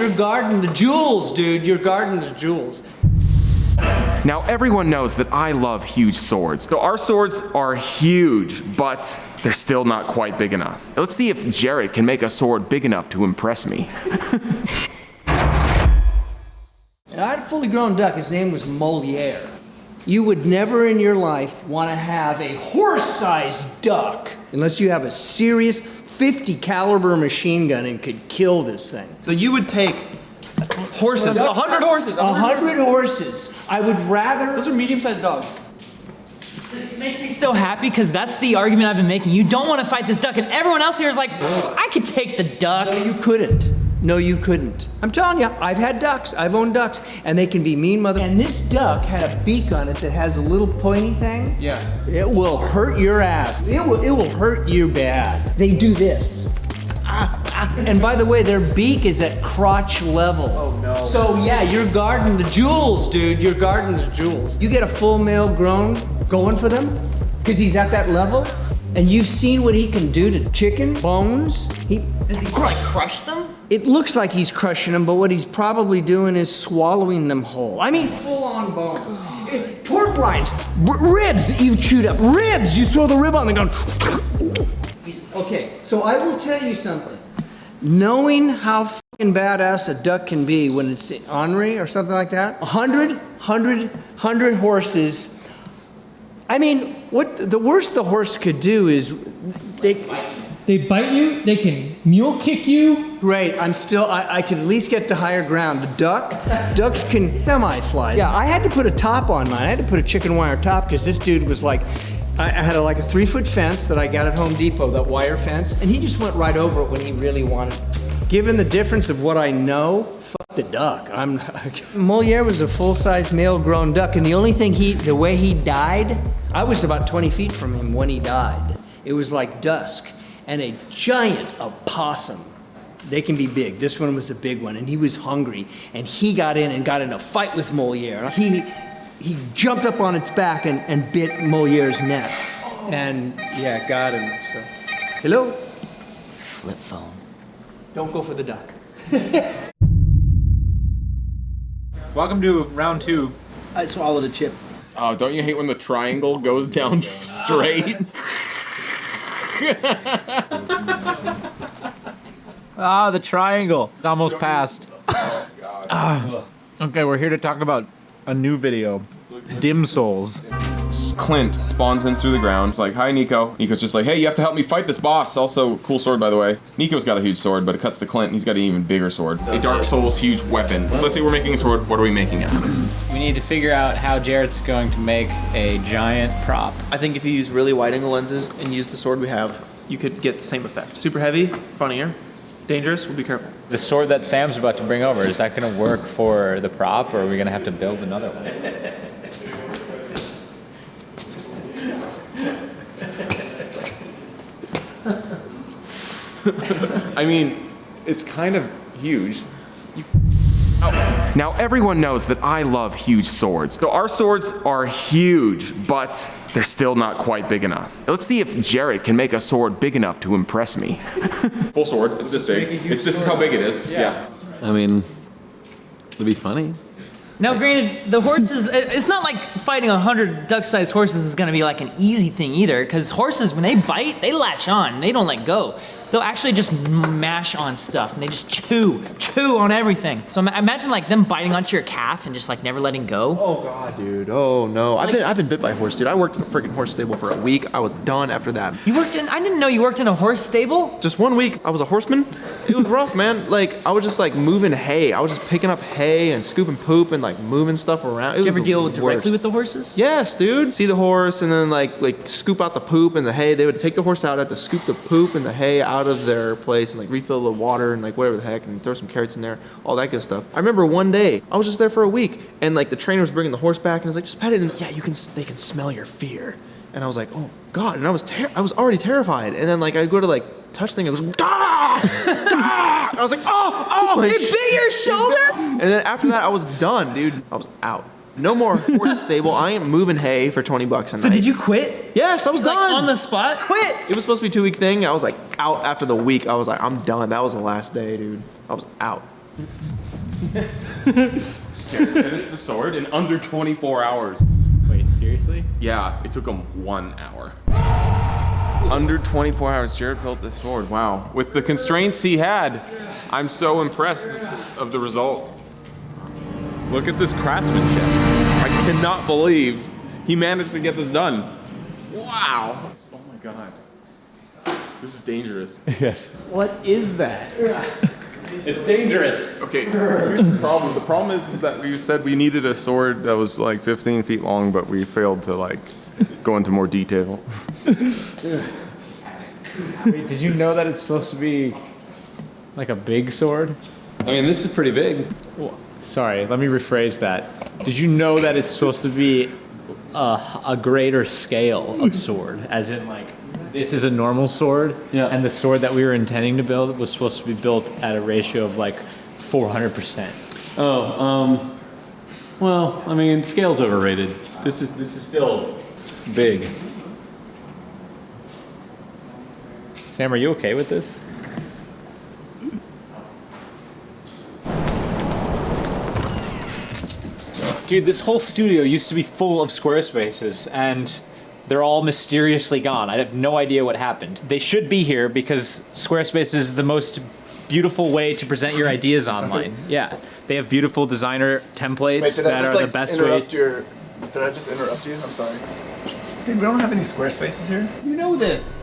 You're guarding the jewels, dude. You're guarding the jewels. Now everyone knows that I love huge swords. So our swords are huge, but they're still not quite big enough. Let's see if Jared can make a sword big enough to impress me. And I had a fully grown duck. His name was Moliere. You would never in your life want to have a horse-sized duck unless you have a serious 50 caliber machine gun and could kill this thing. So you would take horses, 100 horses. 100 horses. I would rather... Those are medium-sized dogs. This makes me so happy because that's the argument I've been making. You don't want to fight this duck, and everyone else here is like, I could take the duck. No, you couldn't. No, you couldn't. I'm telling you, I've had ducks. I've owned ducks, and they can be mean mother. And this duck had a beak on it that has a little pointy thing. Yeah. It will hurt your ass. It will hurt you bad. They do this. And by the way, their beak is at crotch level. Oh no. So yeah, you're guarding the jewels, dude. You're guarding the jewels. You get a full male grown going for them, because he's at that level, and you've seen what he can do to chicken bones. Does he like crush them? It looks like he's crushing them, but what he's probably doing is swallowing them whole. I mean, full-on bones. Pork rinds, ribs you chewed up, ribs, you throw the rib on and go. Okay, so I will tell you something. Knowing how fucking badass a duck can be when it's ornery or something like that, 100 horses. I mean, what the worst the horse could do is They bite you, they can mule kick you. Great, I could at least get to higher ground. The ducks can semi-fly. Yeah, I had to put a top on mine. I had to put a chicken wire top because this dude was like, I had like a 3-foot fence that I got at Home Depot, that wire fence, and he just went right over it when he really wanted. Given the difference of what I know, fuck the duck. Moliere was a full-size male-grown duck, and the only thing the way he died, I was about 20 feet from him when he died. It was like dusk. And a giant opossum. They can be big. This one was a big one, and he was hungry, and he got in a fight with Moliere. He jumped up on its back and bit Moliere's neck, and yeah, got him. So, hello? Flip phone. Don't go for the duck. Welcome to round 2. I swallowed a chip. Oh, don't you hate when the triangle goes down straight? Ah, the triangle. Almost passed. Okay, we're here to talk about a new video. Dim Souls. Clint spawns in through the ground. It's like, hi, Nico. Nico's just like, hey, you have to help me fight this boss. Also, cool sword, by the way. Nico's got a huge sword, but it cuts to Clint, and he's got an even bigger sword. A Dark Souls huge weapon. Let's say we're making a sword. What are we making out of? We need to figure out how Jared's going to make a giant prop. I think if you use really wide angle lenses and use the sword we have, you could get the same effect. Super heavy, funnier, dangerous, we'll be careful. The sword that Sam's about to bring over, is that going to work for the prop, or are we going to have to build another one? I mean, it's kind of huge. Now everyone knows that I love huge swords. So our swords are huge, but they're still not quite big enough. Let's see if Jared can make a sword big enough to impress me. Full sword, it's this big. This is how big it is, yeah. I mean, it'd be funny. Now, granted, the horses, it's not like fighting 100 duck-sized horses is gonna be like an easy thing either, because horses, when they bite, they latch on, they don't let go. They'll actually just mash on stuff, and they just chew on everything. So imagine like them biting onto your calf and just like never letting go. Oh God, dude. Oh no. I've been bit by a horse, dude. I worked in a freaking horse stable for a week. I was done after that. I didn't know you worked in a horse stable. Just 1 week. I was a horseman. It was rough, man. Like I was just like moving hay. I was just picking up hay and scooping poop and like moving stuff around. Did you ever deal directly with the horses? Yes, dude. See the horse and then like scoop out the poop and the hay. They would take the horse out, have to scoop the poop and the hay out of their place and like refill the water and like whatever the heck and throw some carrots in there, all that good stuff. I remember one day I was just there for a week and like the trainer was bringing the horse back and was like, just pet it and yeah, they can smell your fear. And I was like, oh God, and I was already terrified. And then like I go to like touch thing, it was ah! Ah! And I was like, oh, it bit your shoulder? And then after that I was done, dude. I was out. No more horse stable. I ain't moving hay for 20 bucks a night. So did you quit? Yes, I was done. Like on the spot? Quit! It was supposed to be a 2-week thing. I was like out after the week. I was like, I'm done. That was the last day, dude. I was out. Jared finished the sword in under 24 hours. Wait, seriously? Yeah, it took him 1 hour. Under 24 hours, Jared built this sword. Wow. With the constraints he had, I'm so impressed of the result. Look at this craftsmanship. I cannot believe he managed to get this done. Wow. Oh my God. This is dangerous. Yes. What is that? It's dangerous. Okay, here's the problem. The problem is that we said we needed a sword that was like 15 feet long, but we failed to like go into more detail. Wait, did you know that it's supposed to be like a big sword? I mean, this is pretty big. Sorry, let me rephrase that. Did you know that it's supposed to be a greater scale of sword? As in, like, this is a normal sword, and the sword that we were intending to build was supposed to be built at a ratio of like 400%. Oh, well, I mean, scale's overrated. This is still big. Sam, are you okay with this? Dude, this whole studio used to be full of Squarespaces, and they're all mysteriously gone. I have no idea what happened. They should be here because Squarespace is the most beautiful way to present your ideas online. Yeah, they have beautiful designer templates that are the best way. Did I just interrupt you? I'm sorry. Dude, we don't have any Squarespaces here. You know this.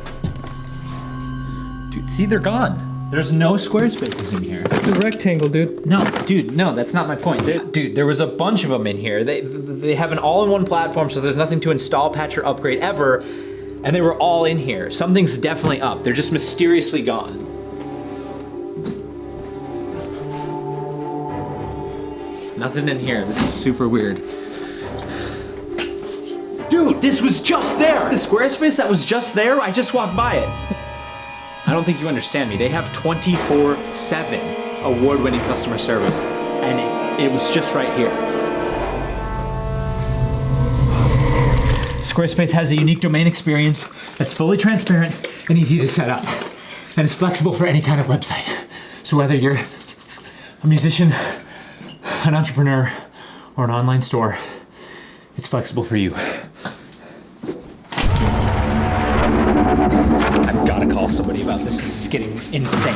Dude, see, they're gone. There's no Squarespaces in here. It's a rectangle, dude. No, dude, no, that's not my point. Dude, there was a bunch of them in here. They have an all-in-one platform, so there's nothing to install, patch, or upgrade ever, and they were all in here. Something's definitely up. They're just mysteriously gone. Nothing in here. This is super weird. Dude, this was just there. The Squarespace that was just there, I just walked by it. I don't think you understand me. They have 24/7 award-winning customer service, and it was just right here. Squarespace has a unique domain experience that's fully transparent and easy to set up, and it's flexible for any kind of website. So whether you're a musician, an entrepreneur, or an online store, it's flexible for you. I've got to call somebody about this. This is getting insane.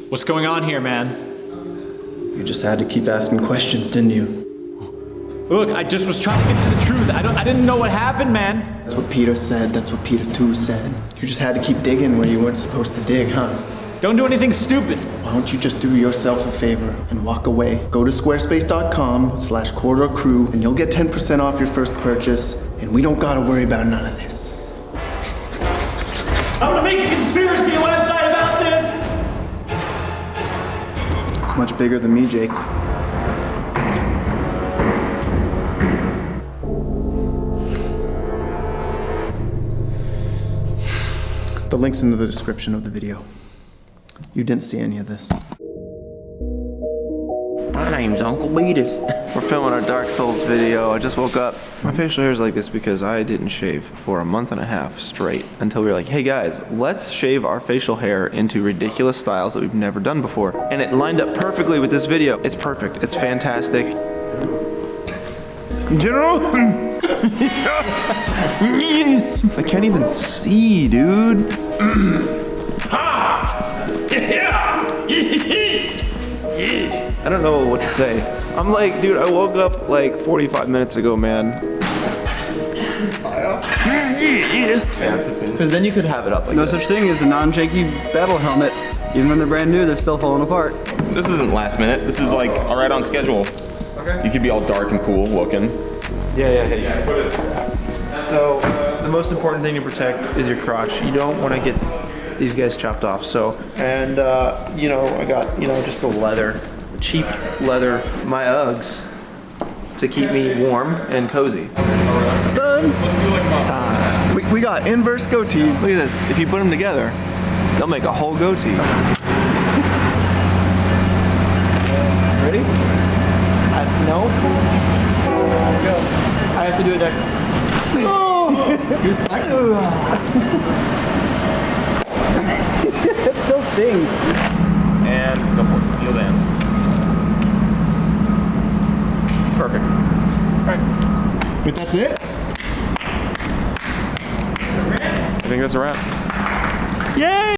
What's going on here, man? You just had to keep asking questions, didn't you? Look, I just was trying to get to the truth. I didn't know what happened, man. That's what Peter said. That's what Peter 2 said. You just had to keep digging where you weren't supposed to dig, huh? Don't do anything stupid. Why don't you just do yourself a favor and walk away? Go to squarespace.com/corridorcrew and you'll get 10% off your first purchase, and we don't gotta worry about none of this. I'm gonna make a conspiracy website about this. It's much bigger than me, Jake. The link's in the description of the video. You didn't see any of this. My name's Uncle Beatus. We're filming our Dark Souls video. I just woke up. My facial hair is like this because I didn't shave for a month and a half straight until we were like, hey guys, let's shave our facial hair into ridiculous styles that we've never done before. And it lined up perfectly with this video. It's perfect. It's fantastic. General? I can't even see, dude. I don't know what to say. I'm like, dude, I woke up like 45 minutes ago, man. Because then you could have it up like No such thing as a non-janky battle helmet. Even when they're brand new, they're still falling apart. This isn't last minute. This is like all right on schedule. Okay. You could be all dark and cool looking. Yeah. So the most important thing to protect is your crotch. You don't want to get these guys chopped off. So, and you know, I got, you know, just the leather, cheap leather, my Uggs to keep me warm and cozy. Son, we got inverse goatees. Look at this. If you put them together, they'll make a whole goatee. Ready? No. Go. I have to do it next. Oh! Who's flexing? It still stings. And go for it. Heel down. Perfect. All right. Wait, that's it? I think that's a wrap. Yay!